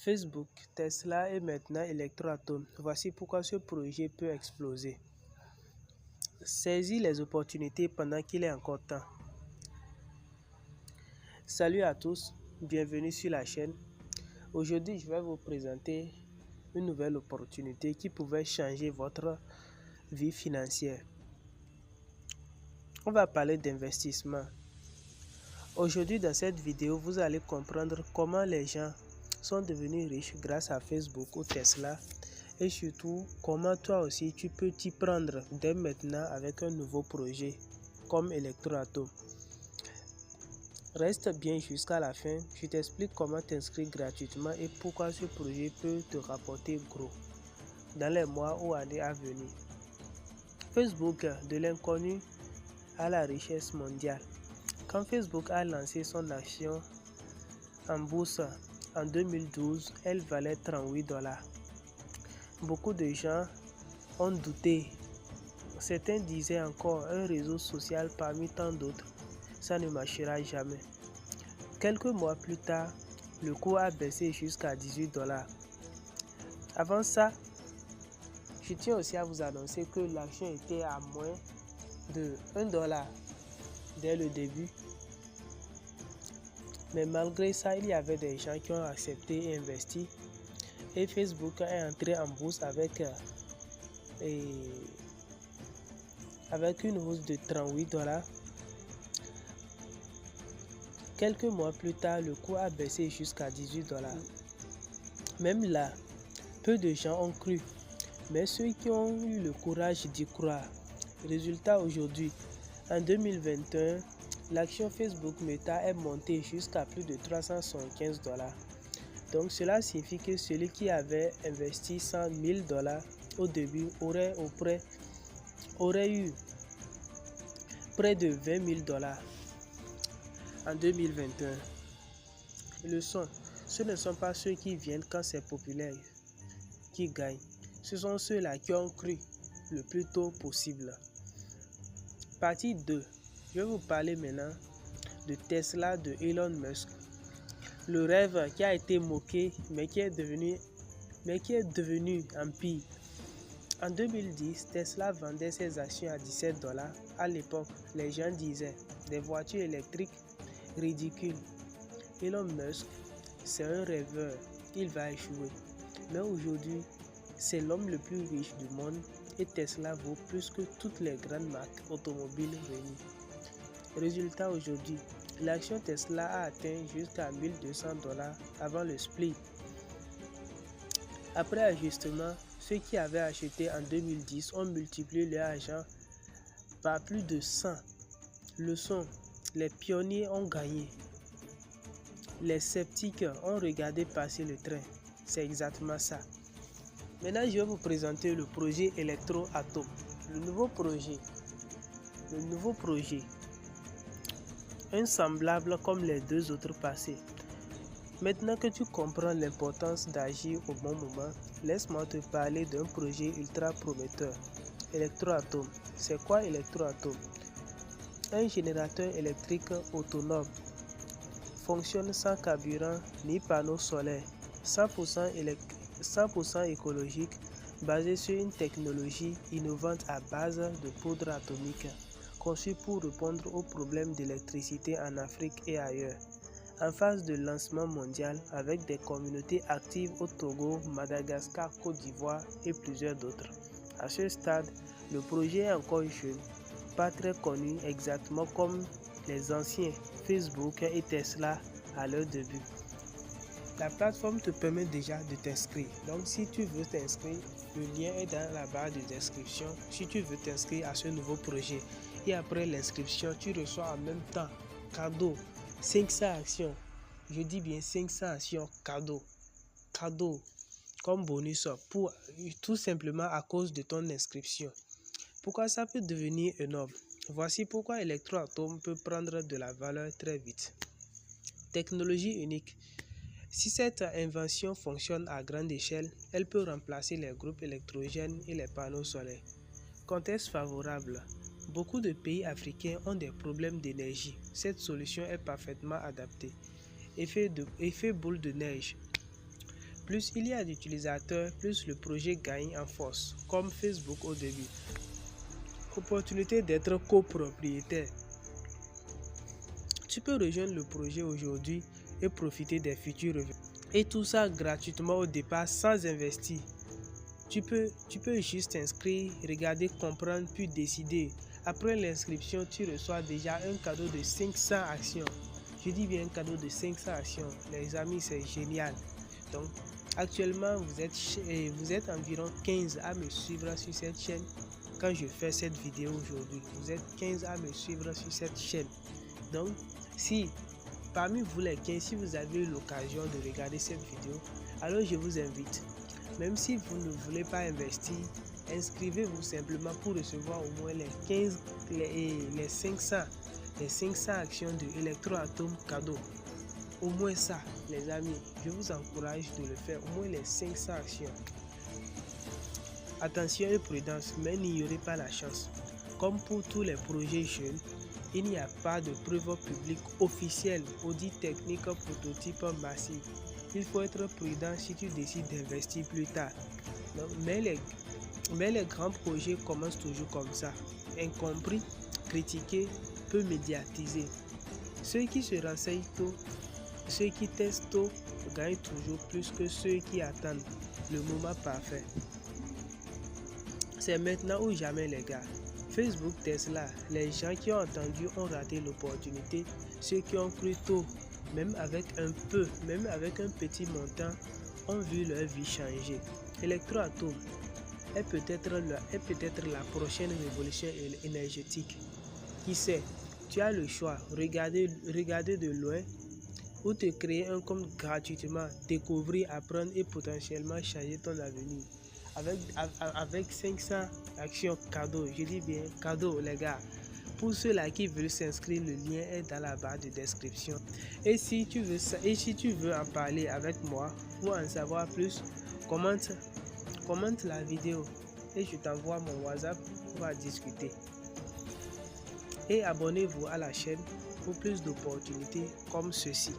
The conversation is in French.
Facebook, Tesla et maintenant Electroatom. Voici pourquoi ce projet peut exploser. Saisis les opportunités pendant qu'il est encore temps. Salut à tous, bienvenue sur la chaîne. Aujourd'hui, je vais vous présenter une nouvelle opportunité qui pouvait changer votre vie financière. On va parler d'investissement. Aujourd'hui, dans cette vidéo, vous allez comprendre comment les gens sont devenus riches grâce à Facebook ou Tesla et surtout comment toi aussi tu peux t'y prendre dès maintenant avec un nouveau projet comme Electroatom. Reste bien jusqu'à la fin, je t'explique comment t'inscrire gratuitement et pourquoi ce projet peut te rapporter gros dans les mois ou années à venir. Facebook, de l'inconnu à la richesse mondiale. Quand Facebook a lancé son action en bourse en 2012, elle valait 38 $. Beaucoup de gens ont douté. Certains disaient encore un réseau social parmi tant d'autres. Ça ne marchera jamais. Quelques mois plus tard, le cours a baissé jusqu'à 18 $. Avant ça, je tiens aussi à vous annoncer que l'action était à moins de 1 $ dès le début. Mais malgré ça, il y avait des gens qui ont accepté et investi. Et Facebook est entré en bourse avec une hausse de 38 $. Quelques mois plus tard, le cours a baissé jusqu'à 18 $. Même là, peu de gens ont cru. Mais ceux qui ont eu le courage d'y croire. Résultat aujourd'hui, en 2021, l'action Facebook Meta est montée jusqu'à plus de 375 $. Donc cela signifie que celui qui avait investi 100 000 $ au début aurait eu près de 20 000 $ en 2021. Ce ne sont pas ceux qui viennent quand c'est populaire qui gagnent. Ce sont ceux-là qui ont cru le plus tôt possible. Partie 2. Je vais vous parler maintenant de Tesla de Elon Musk. Le rêve qui a été moqué mais qui est devenu empire. En 2010, Tesla vendait ses actions à 17 $. À l'époque, les gens disaient des voitures électriques ridicules. Elon Musk, c'est un rêveur, il va échouer. Mais aujourd'hui, c'est l'homme le plus riche du monde et Tesla vaut plus que toutes les grandes marques automobiles réunies. Résultat aujourd'hui, l'action Tesla a atteint jusqu'à 1200 $ avant le split. Après ajustement, ceux qui avaient acheté en 2010 ont multiplié leur argent par plus de 100. Leçon, les pionniers ont gagné. Les sceptiques ont regardé passer le train. C'est exactement ça. Maintenant, je vais vous présenter le projet Electroatom. Le nouveau projet, un semblable comme les deux autres passés. Maintenant que tu comprends l'importance d'agir au bon moment, laisse-moi te parler d'un projet ultra prometteur. Electroatom. C'est quoi Electroatom? Un générateur électrique autonome. Fonctionne sans carburant ni panneaux solaires. 100% écologique, basé sur une technologie innovante à base de poudre atomique, conçue pour répondre aux problèmes d'électricité en Afrique et ailleurs. En phase de lancement mondial avec des communautés actives au Togo, Madagascar, Côte d'Ivoire et plusieurs d'autres. À ce stade, le projet est encore jeune, pas très connu exactement comme les anciens Facebook et Tesla à leur début. La plateforme te permet déjà de t'inscrire. Donc si tu veux t'inscrire, le lien est dans la barre de description. Si tu veux t'inscrire à ce nouveau projet et après l'inscription, tu reçois en même temps cadeau 500 actions. Je dis bien 500 actions cadeau comme bonus pour tout simplement à cause de ton inscription. Pourquoi ça peut devenir énorme? Voici pourquoi Electroatom peut prendre de la valeur très vite. Technologie unique. Si cette invention fonctionne à grande échelle, elle peut remplacer les groupes électrogènes et les panneaux solaires. Contexte favorable. Beaucoup de pays africains ont des problèmes d'énergie. Cette solution est parfaitement adaptée. Effet boule de neige. Plus il y a d'utilisateurs, plus le projet gagne en force, comme Facebook au début. Opportunité d'être copropriétaire. Tu peux rejoindre le projet aujourd'hui et profiter des futurs revenus. Et tout ça gratuitement au départ sans investir. Tu peux juste t'inscrire, regarder, comprendre, puis décider. Après l'inscription, tu reçois déjà un cadeau de 500 actions. Je dis bien un cadeau de 500 actions. Les amis, c'est génial. Donc, actuellement, vous êtes environ 15 à me suivre sur cette chaîne. Quand je fais cette vidéo aujourd'hui, vous êtes 15 à me suivre sur cette chaîne. Donc, si parmi vous les 15, si vous avez eu l'occasion de regarder cette vidéo, alors je vous invite. Même si vous ne voulez pas investir, inscrivez-vous simplement pour recevoir au moins les 500 actions de Electroatom cadeau. Au moins ça, les amis, je vous encourage de le faire, au moins les 500 actions. Attention et prudence, mais n'ignorez pas la chance. Comme pour tous les projets jeunes, il n'y a pas de preuve publique officielle, audit technique, prototype massif. Il faut être prudent si tu décides d'investir plus tard. Donc, mais les grands projets commencent toujours comme ça. Incompris, critiqués, peu médiatisés. Ceux qui se renseignent tôt, ceux qui testent tôt, gagnent toujours plus que ceux qui attendent le moment parfait. C'est maintenant ou jamais, les gars. Facebook, Tesla, les gens qui ont entendu ont raté l'opportunité. Ceux qui ont cru tôt, même avec un petit montant, ont vu leur vie changer. Electroatom est peut-être la prochaine révolution énergétique. Qui sait? Tu as le choix, regarder de loin ou te créer un compte gratuitement, découvrir, apprendre et potentiellement changer ton avenir. Avec 500 actions cadeaux, je dis bien cadeaux, les gars. Pour ceux-là qui veulent s'inscrire, le lien est dans la barre de description. Et si tu veux en parler avec moi ou en savoir plus, commente la vidéo et je t'envoie mon WhatsApp pour discuter. Et abonnez-vous à la chaîne pour plus d'opportunités comme ceci.